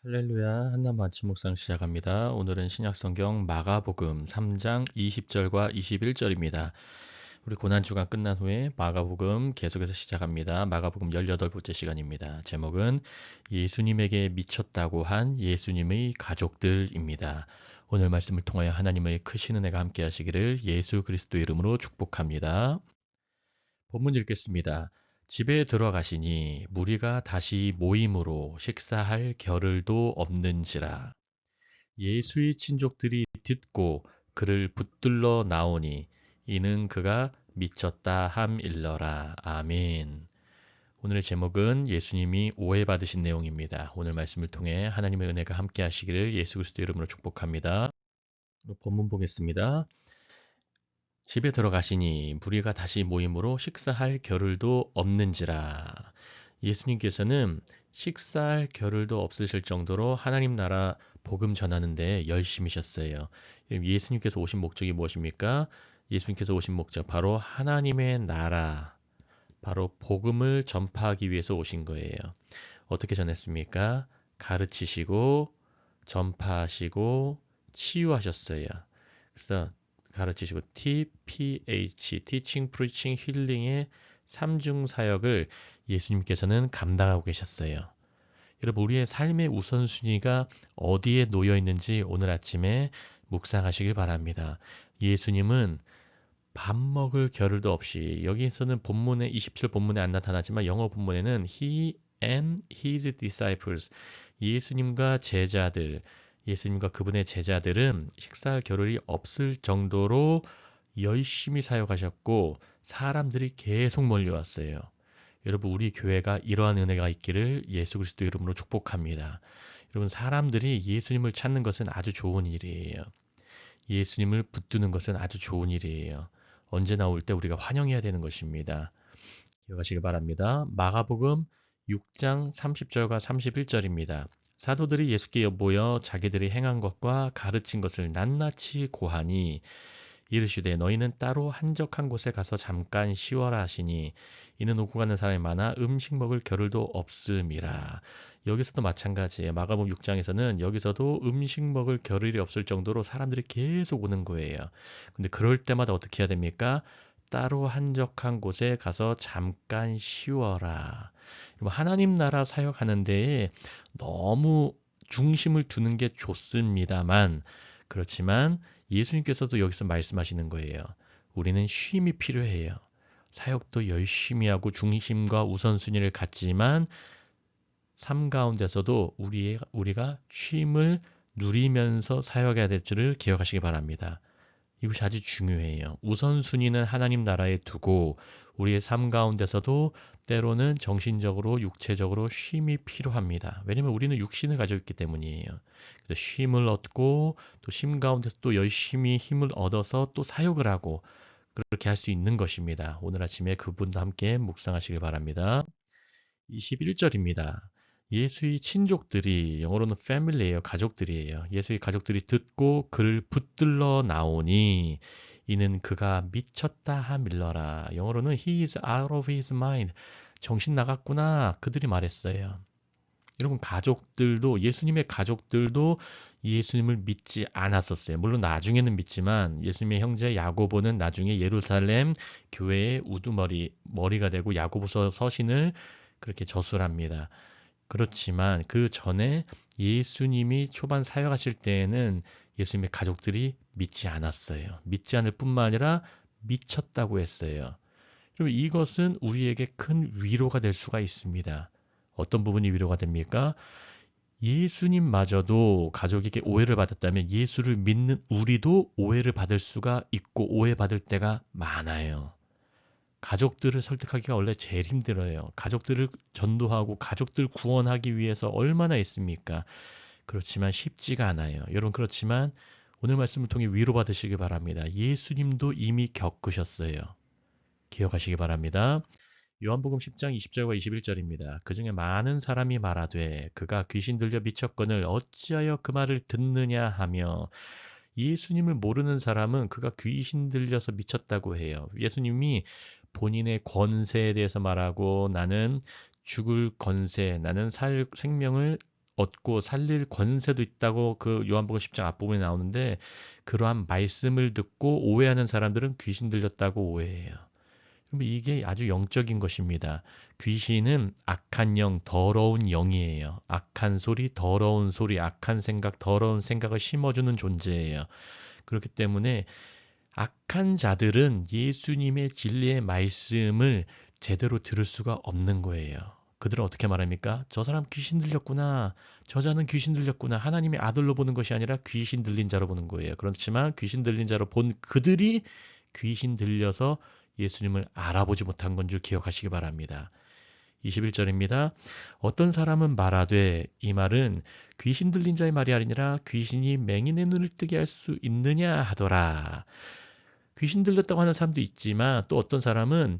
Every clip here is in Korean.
할렐루야, 한나무 아침 묵상 시작합니다. 오늘은 신약성경 마가복음 3장 20절과 21절입니다. 우리 고난주간 끝난 후에 마가복음 계속해서 시작합니다. 마가복음 18번째 시간입니다. 제목은 예수님에게 미쳤다고 한 예수님의 가족들입니다. 오늘 말씀을 통하여 하나님의 크신 은혜가 함께 하시기를 예수 그리스도 이름으로 축복합니다. 본문 읽겠습니다. 집에 들어가시니 무리가 다시 모임으로 식사할 겨를도 없는지라. 예수의 친족들이 듣고 그를 붙들러 나오니 이는 그가 미쳤다 함일러라. 아멘. 오늘의 제목은 예수님이 오해받으신 내용입니다. 오늘 말씀을 통해 하나님의 은혜가 함께 하시기를 예수 그리스도 이름으로 축복합니다. 본문 보겠습니다. 집에 들어가시니 무리가 다시 모임으로 식사할 겨를도 없는지라. 예수님께서는 식사할 겨를도 없으실 정도로 하나님 나라 복음 전하는데 열심이셨어요. 예수님께서 오신 목적이 무엇입니까? 예수님께서 오신 목적 바로 하나님의 나라, 바로 복음을 전파하기 위해서 오신 거예요. 어떻게 전했습니까? 가르치시고 전파하시고 치유하셨어요. 그래서 가르치시고 TPH, Teaching, Preaching, Healing의 삼중 사역을 예수님께서는 감당하고 계셨어요. 여러분, 우리의 삶의 우선순위가 어디에 놓여 있는지 오늘 아침에 묵상하시길 바랍니다. 예수님은 밥 먹을 겨를도 없이, 여기서는 본문에 27 본문에 안 나타나지만 영어 본문에는 He and His disciples, 예수님과 제자들, 예수님과 그분의 제자들은 식사할 겨를이 없을 정도로 열심히 사역하셨고 사람들이 계속 몰려왔어요. 여러분, 우리 교회가 이러한 은혜가 있기를 예수 그리스도 이름으로 축복합니다. 여러분, 사람들이 예수님을 찾는 것은 아주 좋은 일이에요. 예수님을 붙드는 것은 아주 좋은 일이에요. 언제 나올 때 우리가 환영해야 되는 것입니다. 기억하시기 바랍니다. 마가복음 6장 30절과 31절입니다. 사도들이 예수께 모여 자기들이 행한 것과 가르친 것을 낱낱이 고하니 이르시되 너희는 따로 한적한 곳에 가서 잠깐 쉬어라 하시니 이는 오고 가는 사람이 많아 음식 먹을 겨를도 없음이라. 여기서도 마찬가지예요. 마가복음 6장에서는 여기서도 음식 먹을 겨를이 없을 정도로 사람들이 계속 오는 거예요. 근데 그럴 때마다 어떻게 해야 됩니까? 따로 한적한 곳에 가서 잠깐 쉬어라. 하나님 나라 사역하는 데에 너무 중심을 두는 게 좋습니다만, 그렇지만 예수님께서도 여기서 말씀하시는 거예요. 우리는 쉼이 필요해요. 사역도 열심히 하고 중심과 우선순위를 갖지만 삶 가운데서도 우리가 쉼을 누리면서 사역해야 될 줄을 기억하시기 바랍니다. 이것이 아주 중요해요. 우선순위는 하나님 나라에 두고 우리의 삶 가운데서도 때로는 정신적으로 육체적으로 쉼이 필요합니다. 왜냐하면 우리는 육신을 가지고 있기 때문이에요. 그래서 쉼을 얻고 또 쉼 가운데서 또 열심히 힘을 얻어서 또 사역을 하고 그렇게 할 수 있는 것입니다. 오늘 아침에 그분도 함께 묵상하시길 바랍니다. 21절입니다. 예수의 친족들이, 영어로는 family예요. 가족들이에요. 예수의 가족들이 듣고 그를 붙들러 나오니 이는 그가 미쳤다 하밀러라. 영어로는 he is out of his mind. 정신 나갔구나. 그들이 말했어요. 여러분, 가족들도, 예수님의 가족들도 예수님을 믿지 않았었어요. 물론 나중에는 믿지만 예수님의 형제 야고보는 나중에 예루살렘 교회의 머리가 되고 야고보서 서신을 그렇게 저술합니다. 그렇지만 그 전에 예수님이 초반 사역하실 때에는 예수님의 가족들이 믿지 않았어요. 믿지 않을 뿐만 아니라 미쳤다고 했어요. 그럼 이것은 우리에게 큰 위로가 될 수가 있습니다. 어떤 부분이 위로가 됩니까? 예수님마저도 가족에게 오해를 받았다면 예수를 믿는 우리도 오해를 받을 수가 있고 오해받을 때가 많아요. 가족들을 설득하기가 원래 제일 힘들어요. 가족들을 전도하고 가족들 구원하기 위해서 얼마나 했습니까? 그렇지만 쉽지가 않아요. 여러분, 그렇지만 오늘 말씀을 통해 위로받으시기 바랍니다. 예수님도 이미 겪으셨어요. 기억하시기 바랍니다. 요한복음 10장 20절과 21절입니다. 그 중에 많은 사람이 말하되 그가 귀신 들려 미쳤거늘 어찌하여 그 말을 듣느냐 하며, 예수님을 모르는 사람은 그가 귀신 들려서 미쳤다고 해요. 예수님이 본인의 권세에 대해서 말하고 나는 죽을 권세, 나는 생명을 얻고 살릴 권세도 있다고 그 요한복음 10장 앞부분에 나오는데 그러한 말씀을 듣고 오해하는 사람들은 귀신 들렸다고 오해해요. 그럼 이게 아주 영적인 것입니다. 귀신은 악한 영, 더러운 영이에요. 악한 소리, 더러운 소리, 악한 생각, 더러운 생각을 심어주는 존재예요. 그렇기 때문에 악한 자들은 예수님의 진리의 말씀을 제대로 들을 수가 없는 거예요. 그들은 어떻게 말합니까? 저 사람 귀신 들렸구나. 저자는 귀신 들렸구나. 하나님의 아들로 보는 것이 아니라 귀신 들린 자로 보는 거예요. 그렇지만 귀신 들린 자로 본 그들이 귀신 들려서 예수님을 알아보지 못한 건 줄 기억하시기 바랍니다. 21절입니다. 어떤 사람은 말하되 이 말은 귀신 들린 자의 말이 아니라 귀신이 맹인의 눈을 뜨게 할 수 있느냐 하더라. 귀신 들렸다고 하는 사람도 있지만 또 어떤 사람은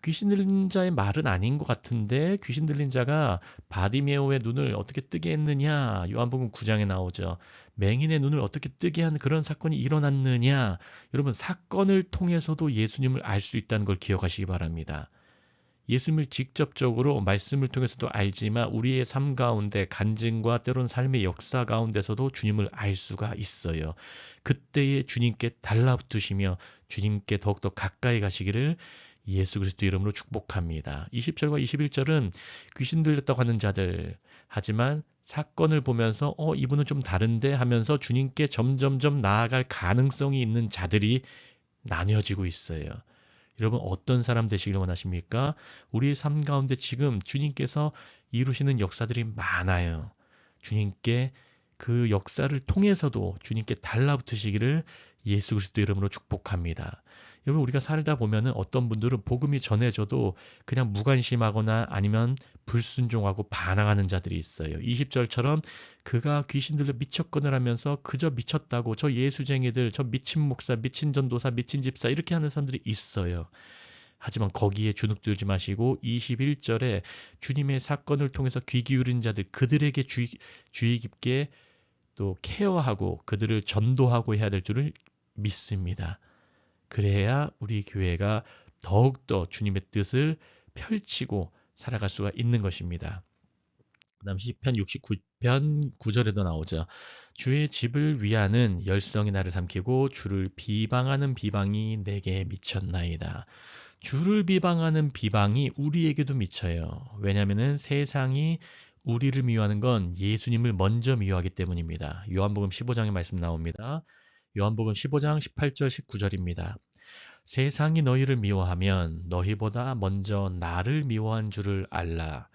귀신 들린 자의 말은 아닌 것 같은데 귀신 들린 자가 바디메오의 눈을 어떻게 뜨게 했느냐. 요한복음 9장에 나오죠. 맹인의 눈을 어떻게 뜨게 한 그런 사건이 일어났느냐. 여러분 사건을 통해서도 예수님을 알 수 있다는 걸 기억하시기 바랍니다. 예수님을 직접적으로 말씀을 통해서도 알지만 우리의 삶 가운데 간증과 때론 삶의 역사 가운데서도 주님을 알 수가 있어요. 그때에 주님께 달라붙으시며 주님께 더욱더 가까이 가시기를 예수 그리스도 이름으로 축복합니다. 20절과 21절은 귀신 들렸다고 하는 자들 하지만 사건을 보면서 이분은 좀 다른데 하면서 주님께 점점점 나아갈 가능성이 있는 자들이 나뉘어지고 있어요. 여러분 어떤 사람 되시길 원하십니까? 우리 삶 가운데 지금 주님께서 이루시는 역사들이 많아요. 주님께 그 역사를 통해서도 주님께 달라붙으시기를 예수 그리스도 이름으로 축복합니다. 여러분 우리가 살다 보면은 어떤 분들은 복음이 전해져도 그냥 무관심하거나 아니면 불순종하고 반항하는 자들이 있어요. 20절처럼 그가 귀신 들려 미쳤거늘 하면서 그저 미쳤다고 저 예수쟁이들, 저 미친 목사, 미친 전도사, 미친 집사 이렇게 하는 사람들이 있어요. 하지만 거기에 주눅들지 마시고 21절에 주님의 사건을 통해서 귀 기울인 자들 그들에게 주의 깊게 또 케어하고 그들을 전도하고 해야 될 줄을 믿습니다. 그래야 우리 교회가 더욱더 주님의 뜻을 펼치고 살아갈 수가 있는 것입니다. 그 다음 시편 69편 9절에도 나오죠. 주의 집을 위하는 열성이 나를 삼키고 주를 비방하는 비방이 내게 미쳤나이다. 주를 비방하는 비방이 우리에게도 미쳐요. 왜냐하면 세상이 우리를 미워하는 건 예수님을 먼저 미워하기 때문입니다. 요한복음 15장의 말씀 나옵니다. 요한복음 15장 18절 19절입니다. 세상이 너희를 미워하면 너희보다 먼저 나를 미워한 줄을 알라.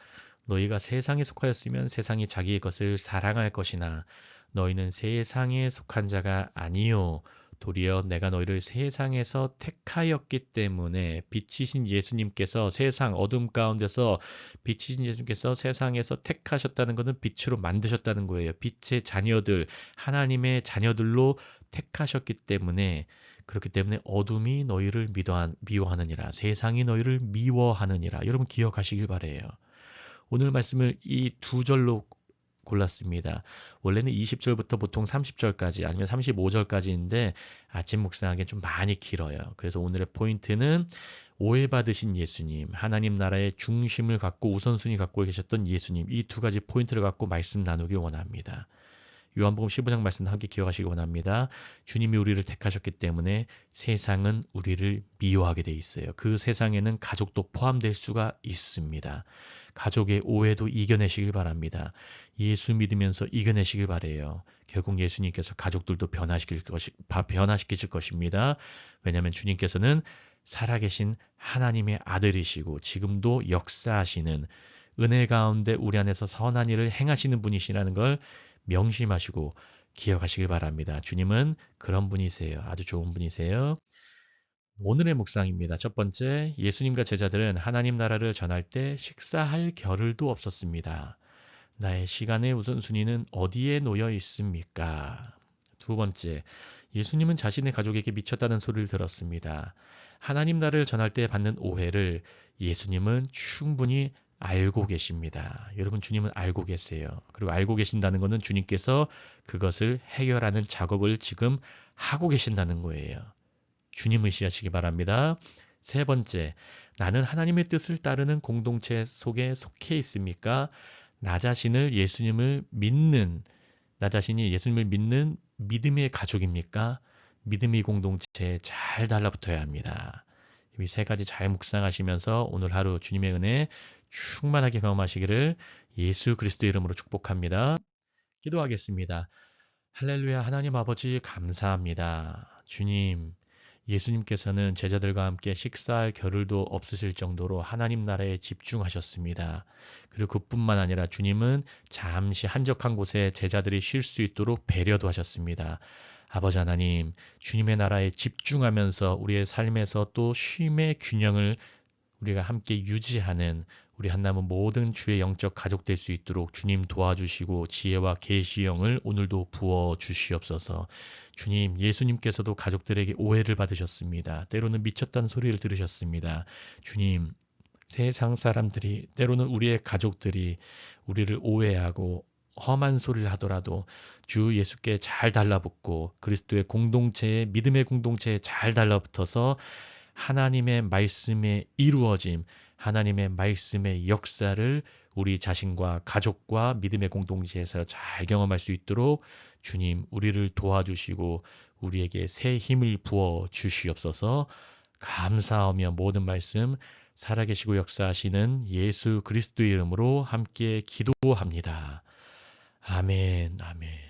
너희가 세상에 속하였으면 세상이 자기의 것을 사랑할 것이나 너희는 세상에 속한 자가 아니요 도리어 내가 너희를 세상에서 택하였기 때문에 빛이신 예수님께서 세상 어둠 가운데서 빛이신 예수님께서 세상에서 택하셨다는 것은 빛으로 만드셨다는 거예요. 빛의 자녀들, 하나님의 자녀들로 택하셨기 때문에 그렇기 때문에 어둠이 너희를 미워하느니라. 세상이 너희를 미워하느니라. 여러분 기억하시길 바래요. 오늘 말씀을 이 두 절로 골랐습니다. 원래는 20절부터 보통 30절까지 아니면 35절까지인데 아침 묵상하기엔 좀 많이 길어요. 그래서 오늘의 포인트는 오해받으신 예수님, 하나님 나라의 중심을 갖고 우선순위 갖고 계셨던 예수님 이 두 가지 포인트를 갖고 말씀 나누길 원합니다. 요한복음 15장 말씀도 함께 기억하시기 원합니다. 주님이 우리를 택하셨기 때문에 세상은 우리를 미워하게 돼 있어요. 그 세상에는 가족도 포함될 수가 있습니다. 가족의 오해도 이겨내시길 바랍니다. 예수 믿으면서 이겨내시길 바래요. 결국 예수님께서 가족들도 변화시키실 것입니다. 왜냐하면 주님께서는 살아계신 하나님의 아들이시고 지금도 역사하시는 은혜 가운데 우리 안에서 선한 일을 행하시는 분이시라는 걸 명심하시고 기억하시길 바랍니다. 주님은 그런 분이세요. 아주 좋은 분이세요. 오늘의 묵상입니다. 첫 번째, 예수님과 제자들은 하나님 나라를 전할 때 식사할 겨를도 없었습니다. 나의 시간의 우선순위는 어디에 놓여 있습니까? 두 번째, 예수님은 자신의 가족에게 미쳤다는 소리를 들었습니다. 하나님 나라를 전할 때 받는 오해를 예수님은 충분히 알고 계십니다. 여러분 주님은 알고 계세요. 그리고 알고 계신다는 것은 주님께서 그것을 해결하는 작업을 지금 하고 계신다는 거예요. 주님 의시하시기 바랍니다. 세 번째, 나는 하나님의 뜻을 따르는 공동체 속에 속해 있습니까? 나 자신을 예수님을 믿는 나 자신이 예수님을 믿는 믿음의 가족입니까? 믿음의 공동체에 잘 달라붙어야 합니다. 이 세 가지 잘 묵상하시면서 오늘 하루 주님의 은혜 충만하게 경험하시기를 예수 그리스도의 이름으로 축복합니다. 기도하겠습니다. 할렐루야. 하나님 아버지 감사합니다. 주님, 예수님께서는 제자들과 함께 식사할 겨를도 없으실 정도로 하나님 나라에 집중하셨습니다. 그리고 그뿐만 아니라 주님은 잠시 한적한 곳에 제자들이 쉴 수 있도록 배려도 하셨습니다. 아버지 하나님, 주님의 나라에 집중하면서 우리의 삶에서 또 쉼의 균형을 우리가 함께 유지하는 우리 한남은 모든 주의 영적 가족 될 수 있도록 주님 도와주시고 지혜와 계시형을 오늘도 부어 주시옵소서. 주님, 예수님께서도 가족들에게 오해를 받으셨습니다. 때로는 미쳤다는 소리를 들으셨습니다. 주님, 세상 사람들이 때로는 우리의 가족들이 우리를 오해하고 험한 소리를 하더라도 주 예수께 잘 달라붙고 그리스도의 공동체에 믿음의 공동체에 잘 달라붙어서 하나님의 말씀의 이루어짐, 하나님의 말씀의 역사를 우리 자신과 가족과 믿음의 공동체에서 잘 경험할 수 있도록 주님 우리를 도와주시고 우리에게 새 힘을 부어 주시옵소서. 감사하며 모든 말씀 살아계시고 역사하시는 예수 그리스도의 이름으로 함께 기도합니다. 아멘, 아멘.